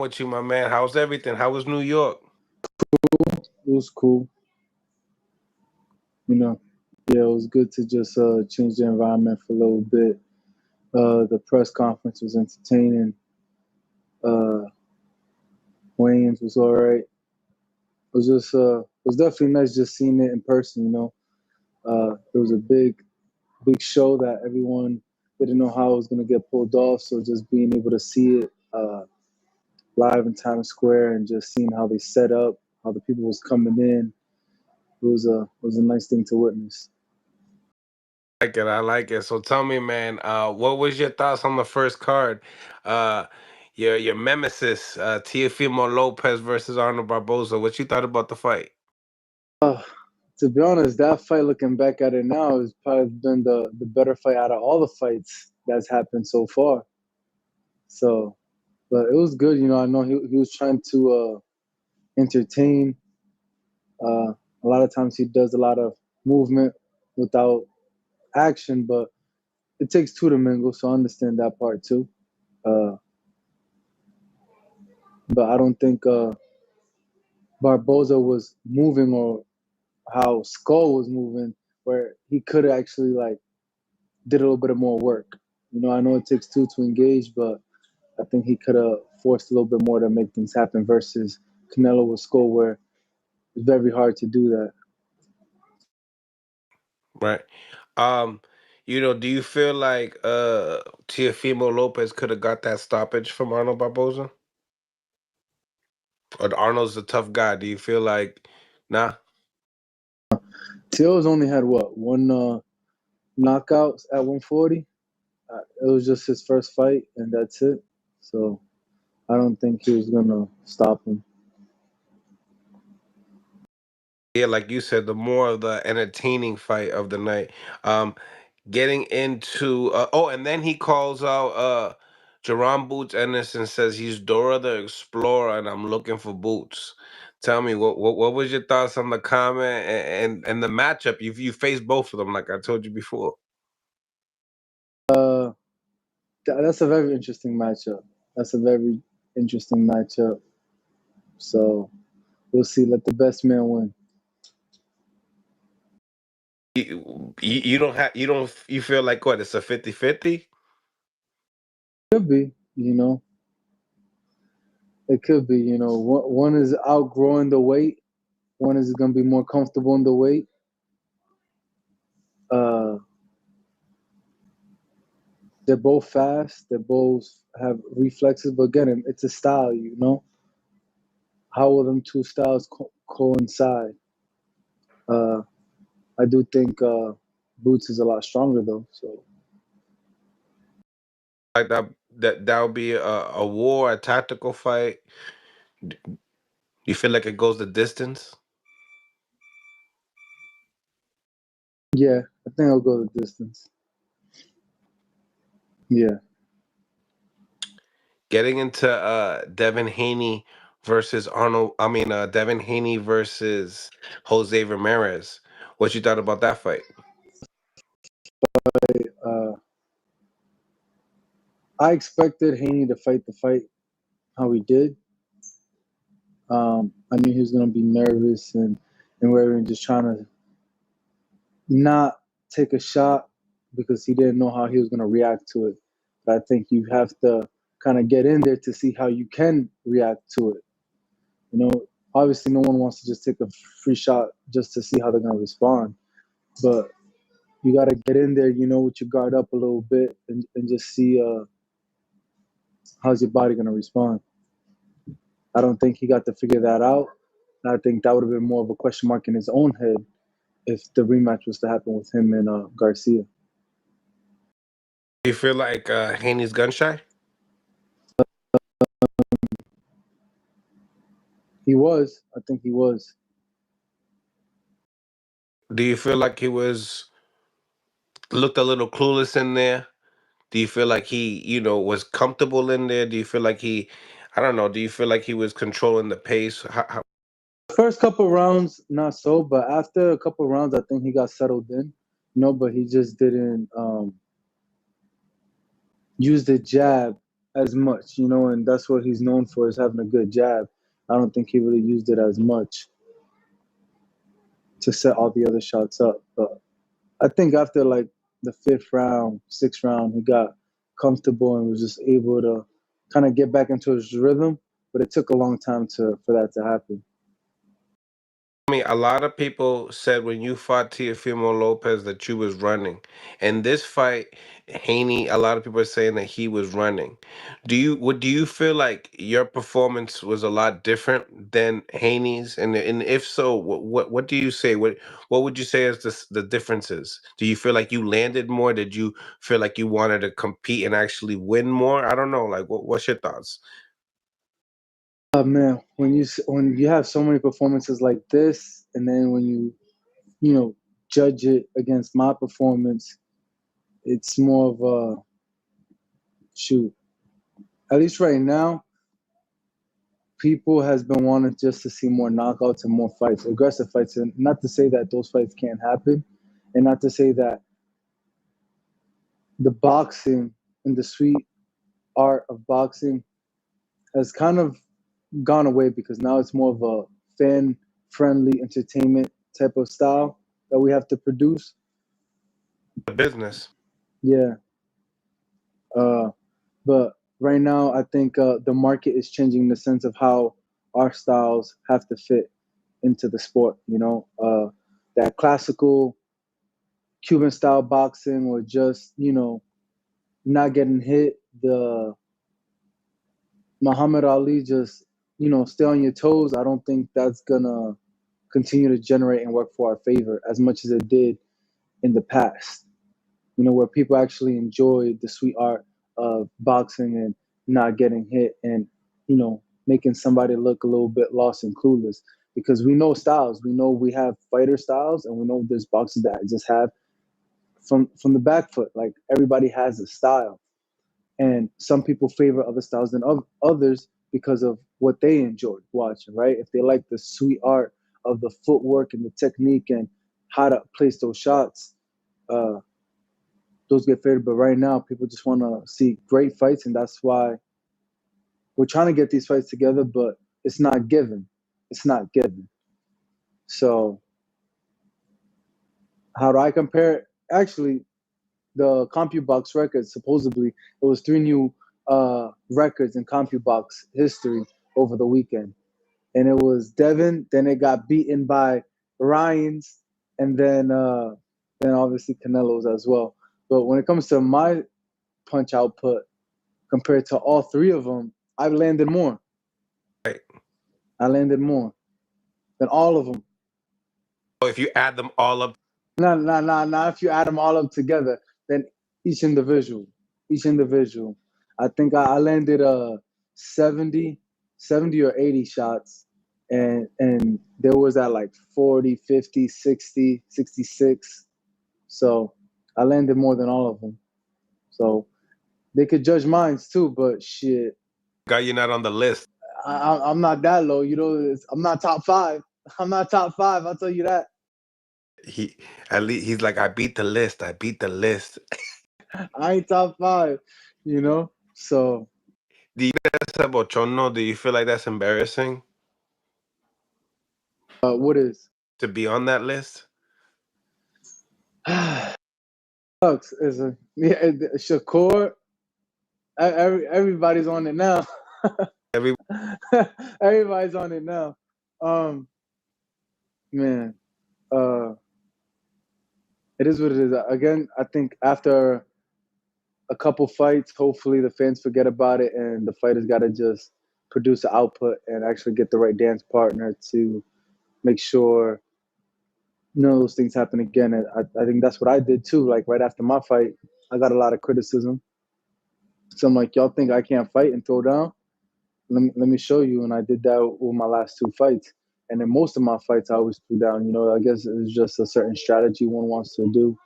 With you, my man. How's everything? How was New York? It was cool. You know, yeah, it was good to just change the environment for a little bit. The press conference was entertaining. Uh, Wayans was all right. It was just it was definitely nice just seeing it in person. It was a big show that everyone didn't know how it was gonna get pulled off. So just being able to see it live in Times Square and just seeing how they set up, how the people was coming in, it was a nice thing to witness. I like it. So tell me, man, what was your thoughts on the first card? Uh your nemesis, Teofimo Lopez versus Arnold Barboza. What you thought about the fight? Uh, to be honest, that fight, looking back at it now, has probably been the better fight out of all the fights that's happened so far. So, but it was good. I know he was trying to entertain. A lot of times he does a lot of movement without action, but it takes two to mingle, so I understand that part too. Uh, but I don't think Barboza was moving or how Skull was moving, where he could actually like did a little bit of more work. I know it takes two to engage, but I think he could have forced a little bit more to make things happen versus Canelo with Skull, where it's very hard to do that. Right. Um, do you feel like Teofimo Lopez could have got that stoppage from Arnold Barboza? Or Arnold's a tough guy. Do you feel like nah? Teo's only had what, one knockout at 140. It was just his first fight, and that's it. So I don't think he was gonna stop him. Yeah, like you said, the more of the entertaining fight of the night. Um, getting into and then he calls out Jerome Boots Ennis and says he's Dora the Explorer and I'm looking for boots. Tell me what was your thoughts on the comment and the matchup? You faced both of them, like I told you before. Uh, that's a very interesting matchup. That's a very interesting matchup. So we'll see. Let the best man win. You feel like what, it's a 50-50? Could be, it could be. One is outgrowing the weight. One is going to be more comfortable in the weight. Uh, they're both fast. They both have reflexes. But again, it's a style. How will them two styles coincide? Uh, I do think Boots is a lot stronger though. So Like that would be a war, a tactical fight. You feel like it goes the distance? yeah, I think I'll go the distance. Yeah. Getting into Devin Haney versus Arnold. I mean, Devin Haney versus Jose Ramirez. What you thought about that fight? Uh, I expected Haney to fight the fight how he did. I knew he was gonna be nervous and where and just trying to not take a shot because he didn't know how he was gonna react to it. But I think you have to kind of get in there to see how you can react to it. You know, Obviously no one wants to just take a free shot just to see how they're gonna respond. But you got to get in there, with your guard up a little bit and just see how's your body gonna respond. I don't think he got to figure that out. And I think that would have been more of a question mark in his own head if the rematch was to happen with him and Garcia. Do you feel like Haney's gun shy? He was. I think he was. Do you feel like he looked a little clueless in there? Do you feel like he, was comfortable in there? Do you feel like I don't know, do you feel like he was controlling the pace? First couple rounds, not so, but after a couple rounds, I think he got settled in. But he just didn't use the jab as much, and that's what he's known for is having a good jab. I don't think he really used it as much to set all the other shots up. But I think after like the fifth round, sixth round, he got comfortable and was just able to kind of get back into his rhythm. But it took a long time for that to happen. I mean, a lot of people said when you fought Teofimo Lopez that you was running. And this fight, Haney, a lot of people are saying that he was running. Do you feel like your performance was a lot different than Haney's? And if so, what do you say? What would you say is the differences? Do you feel like you landed more? Did you feel like you wanted to compete and actually win more? I don't know. Like, what's your thoughts? Man, when you have so many performances like this, and then when you judge it against my performance, it's more of a shoot. At least right now, people has been wanting just to see more knockouts and more fights, aggressive fights, and not to say that those fights can't happen, and not to say that the boxing and the sweet art of boxing has kind of gone away because now it's more of a fan friendly entertainment type of style that we have to produce. The business. Yeah. Uh, but right now, I think the market is changing in the sense of how our styles have to fit into the sport. That classical Cuban style boxing or just not getting hit. The Muhammad Ali just stay on your toes. I don't think that's gonna continue to generate and work for our favor as much as it did in the past. Where people actually enjoy the sweet art of boxing and not getting hit and, making somebody look a little bit lost and clueless. Because we know styles. We know we have fighter styles and we know there's boxers that just have from the back foot. Like everybody has a style. And some people favor other styles than others because of what they enjoyed watching, right? If they like the sweet art of the footwork and the technique and how to place those shots, uh, those get favored. But right now, people just want to see great fights, and that's why we're trying to get these fights together. But it's not given. It's not given. So how do I compare it? Actually, the CompuBox records supposedly it was three new records in CompuBox history over the weekend, and it was Devin. Then it got beaten by Ryan's, and then obviously Canelo's as well. But when it comes to my punch output, compared to all three of them, I landed more. Right. I landed more than all of them. So if you add them all up, Not if you add them all up together, then each individual, each individual. I think I landed 70, 70 or 80 shots, and there was at like 40, 50, 60, 66. So I landed more than all of them. So they could judge mines too, but shit, got you not on the list. I'm not that low. I'm not top five. I'm not top five. I'll tell you that. He at least he's like, I beat the list. I beat the list. I ain't top five. So Do you that's a bochorno? Do you feel like that's embarrassing what is to be on that list? sucks is a yeah. Shakur. Everybody's on it now. Every Everybody's on it now. Um, man, uh, it is what it is. Again, I think after a couple fights, hopefully the fans forget about it, and the fighters got to just produce the output and actually get the right dance partner to make sure none of those things happen again. And I think that's what I did too. Like right after my fight, I got a lot of criticism. So I'm like, y'all think I can't fight and throw down? Let me show you. And I did that with my last two fights. And in most of my fights, I always threw down. I guess it's just a certain strategy one wants to do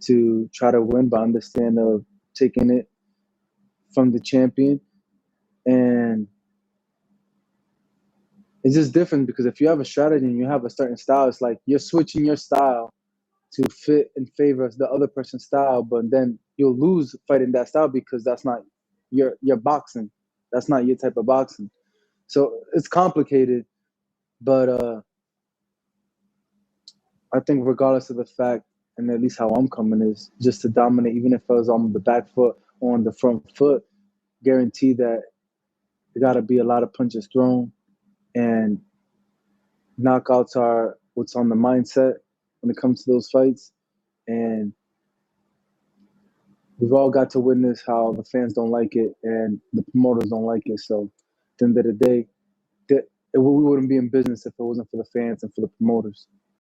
to try to win, but understand of taking it from the champion. And it's just different because if you have a strategy and you have a certain style, it's like you're switching your style to fit in favor of the other person's style, but then you'll lose fighting that style because that's not you're boxing. That's not your type of boxing. So it's complicated, but I think regardless of the fact, and at least how I'm coming is just to dominate, even if I was on the back foot or on the front foot, guarantee that there got to be a lot of punches thrown, and knockouts are what's on the mindset when it comes to those fights. And we've all got to witness how the fans don't like it and the promoters don't like it. So at the end of the day, we wouldn't be in business if it wasn't for the fans and for the promoters.